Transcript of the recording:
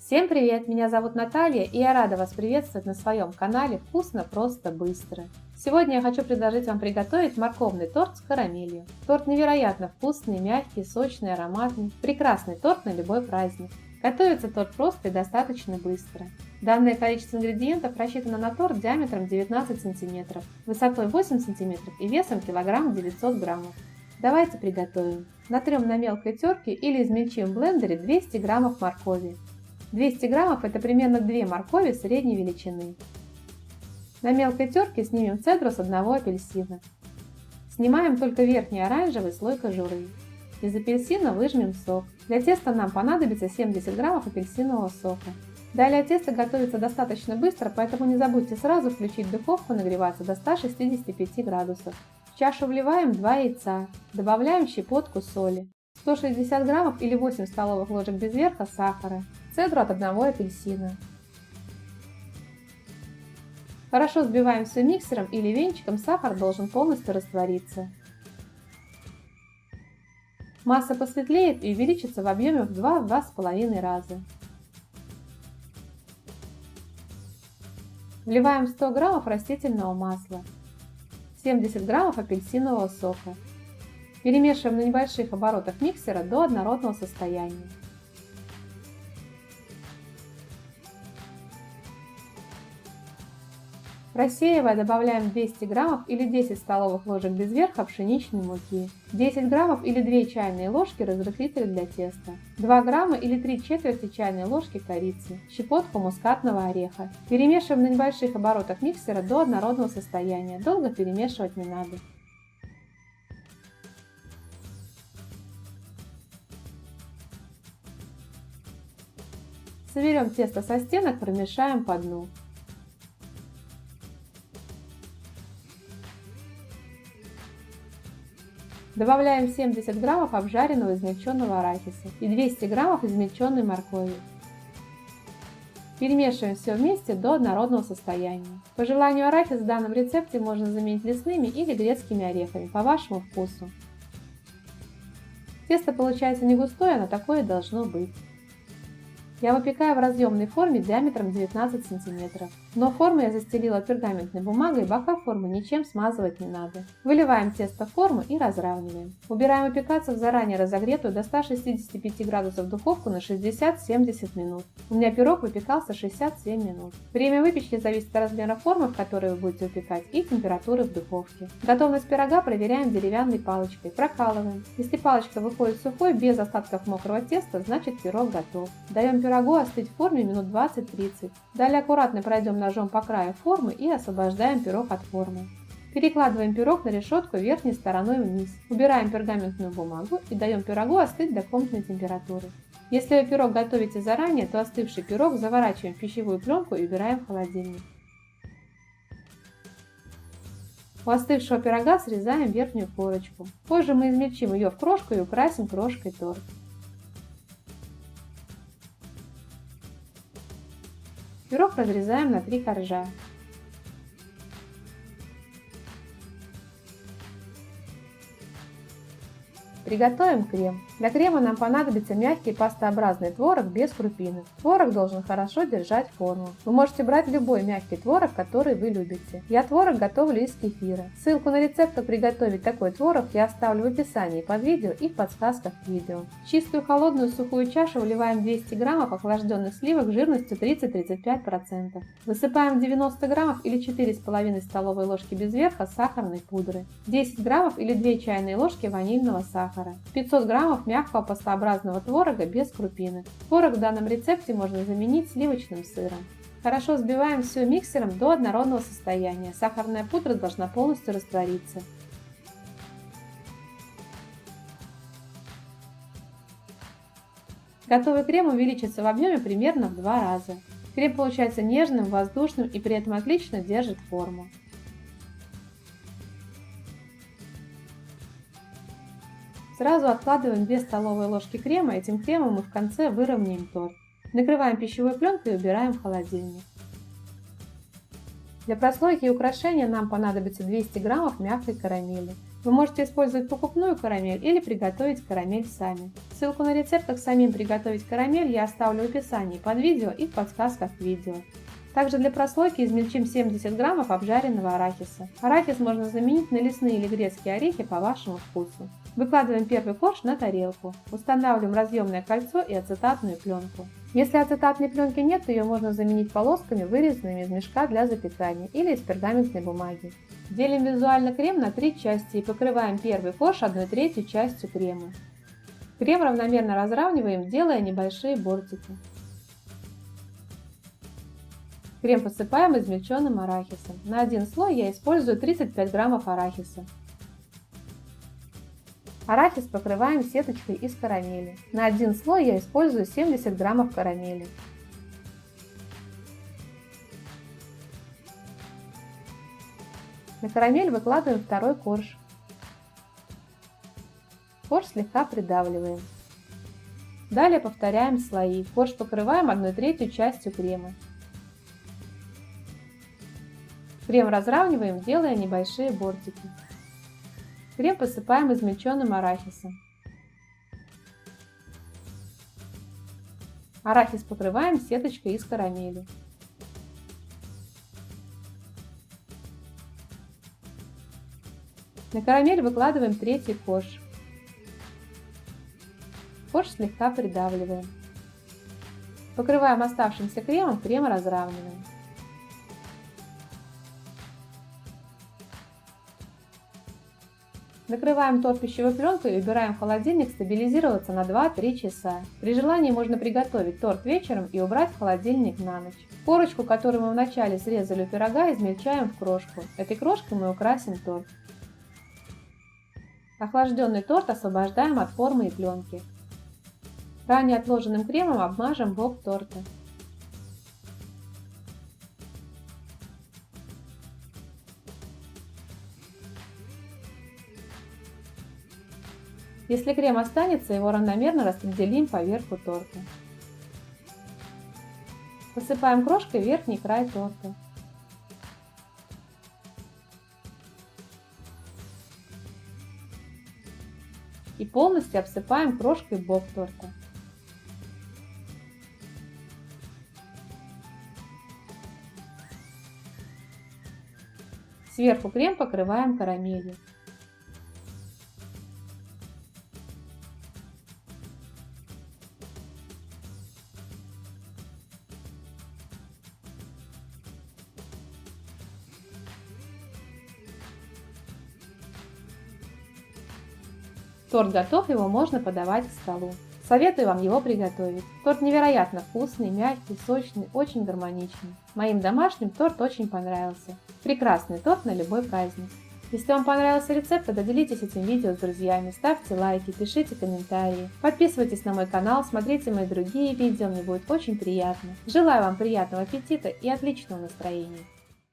Всем привет! Меня зовут Наталья, и я рада вас приветствовать на своем канале «Вкусно, просто, быстро». Сегодня я хочу предложить вам приготовить морковный торт с карамелью. Торт невероятно вкусный, мягкий, сочный, ароматный. Прекрасный торт на любой праздник. Готовится торт просто и достаточно быстро. Данное количество ингредиентов рассчитано на торт диаметром 19 см, высотой 8 см и весом 900 граммов. Давайте приготовим. Натрем на мелкой терке или измельчим в блендере 200 граммов моркови. 200 граммов – это примерно 2 моркови средней величины. На мелкой терке снимем цедру с одного апельсина. Снимаем только верхний оранжевый слой кожуры. Из апельсина выжмем сок. Для теста нам понадобится 70 граммов апельсинового сока. Далее тесто готовится достаточно быстро, поэтому не забудьте сразу включить духовку нагреваться до 165 градусов. В чашу вливаем 2 яйца, добавляем щепотку соли, 160 граммов или 8 столовых ложек без верха сахара, цедру от одного апельсина. Хорошо взбиваем все миксером или венчиком, сахар должен полностью раствориться. Масса посветлеет и увеличится в объеме в 2–2,5 раза. Вливаем 100 граммов растительного масла, 70 граммов апельсинового сока. Перемешиваем на небольших оборотах миксера до однородного состояния. Просеивая, добавляем 200 граммов или 10 столовых ложек без верха пшеничной муки, 10 граммов или 2 чайные ложки разрыхлителя для теста, 2 грамма или 3/4 чайной ложки корицы, щепотку мускатного ореха. Перемешиваем на небольших оборотах миксера до однородного состояния, долго перемешивать не надо. Соберем тесто со стенок, промешаем по дну. Добавляем 70 граммов обжаренного измельченного арахиса и 200 граммов измельченной моркови. Перемешиваем все вместе до однородного состояния. По желанию арахис в данном рецепте можно заменить лесными или грецкими орехами, по вашему вкусу. Тесто получается не густое, но такое должно быть. Я выпекаю в разъемной форме диаметром 19 см. Но форму я застелила пергаментной бумагой, бока формы ничем смазывать не надо. Выливаем тесто в форму и разравниваем. Убираем выпекаться в заранее разогретую до 165 градусов духовку на 60–70 минут. У меня пирог выпекался 67 минут. Время выпечки зависит от размера формы, в которой вы будете выпекать, и температуры в духовке. Готовность пирога проверяем деревянной палочкой, прокалываем. Если палочка выходит сухой, без остатков мокрого теста, значит пирог готов. Даем пирогу остыть в форме минут 20–30. Далее аккуратно пройдем ножом по краю формы и освобождаем пирог от формы. Перекладываем пирог на решетку верхней стороной вниз. Убираем пергаментную бумагу и даем пирогу остыть до комнатной температуры. Если вы пирог готовите заранее, то остывший пирог заворачиваем в пищевую пленку и убираем в холодильник. У остывшего пирога срезаем верхнюю корочку. Позже мы измельчим ее в крошку и украсим крошкой торт. Пирог разрезаем на 3 коржа. Приготовим крем. Для крема нам понадобится мягкий пастообразный творог без крупинок. Творог должен хорошо держать форму. Вы можете брать любой мягкий творог, который вы любите. Я творог готовлю из кефира. Ссылку на рецепт, как приготовить такой творог, я оставлю в описании под видео и в подсказках к видео. В чистую холодную сухую чашу вливаем 200 граммов охлажденных сливок жирностью 30–35%. Высыпаем 90 граммов или 4,5 столовой ложки без верха сахарной пудры, 10 граммов или 2 чайные ложки ванильного сахара, 500 граммов мягкого пастообразного творога без крупинок. Творог в данном рецепте можно заменить сливочным сыром. Хорошо взбиваем все миксером до однородного состояния. Сахарная пудра должна полностью раствориться. Готовый крем увеличится в объеме примерно в 2 раза. Крем получается нежным, воздушным и при этом отлично держит форму. Сразу откладываем 2 столовые ложки крема, этим кремом мы в конце выровняем торт. Накрываем пищевой пленкой и убираем в холодильник. Для прослойки и украшения нам понадобится 200 граммов мягкой карамели. Вы можете использовать покупную карамель или приготовить карамель сами. Ссылку на рецепт, как самим приготовить карамель, я оставлю в описании под видео и в подсказках к видео. Также для прослойки измельчим 70 граммов обжаренного арахиса. Арахис можно заменить на лесные или грецкие орехи по вашему вкусу. Выкладываем первый корж на тарелку. Устанавливаем разъемное кольцо и ацетатную пленку. Если ацетатной пленки нет, то ее можно заменить полосками, вырезанными из мешка для запекания или из пергаментной бумаги. Делим визуально крем на 3 части и покрываем первый корж 1/3 частью крема. Крем равномерно разравниваем, делая небольшие бортики. Крем посыпаем измельченным арахисом. На один слой я использую 35 граммов арахиса. Арахис покрываем сеточкой из карамели. На один слой я использую 70 граммов карамели. На карамель выкладываем второй корж. Корж слегка придавливаем. Далее повторяем слои. Корж покрываем 1/3 частью крема. Крем разравниваем, делая небольшие бортики. Крем посыпаем измельченным арахисом. Арахис покрываем сеточкой из карамели. На карамель выкладываем третий корж. Корж слегка придавливаем. Покрываем оставшимся кремом, крем разравниваем. Накрываем торт пищевой пленкой и убираем в холодильник стабилизироваться на 2-3 часа. При желании можно приготовить торт вечером и убрать в холодильник на ночь. Корочку, которую мы вначале срезали у пирога, измельчаем в крошку. Этой крошкой мы украсим торт. Охлажденный торт освобождаем от формы и пленки. Ранее отложенным кремом обмажем бок торта. Если крем останется, его равномерно распределим по верху торта. Посыпаем крошкой верхний край торта. И полностью обсыпаем крошкой бок торта. Сверху крем покрываем карамелью. Торт готов, его можно подавать к столу. Советую вам его приготовить. Торт невероятно вкусный, мягкий, сочный, очень гармоничный. Моим домашним торт очень понравился. Прекрасный торт на любой праздник. Если вам понравился рецепт, то делитесь этим видео с друзьями, ставьте лайки, пишите комментарии. Подписывайтесь на мой канал, смотрите мои другие видео, мне будет очень приятно. Желаю вам приятного аппетита и отличного настроения.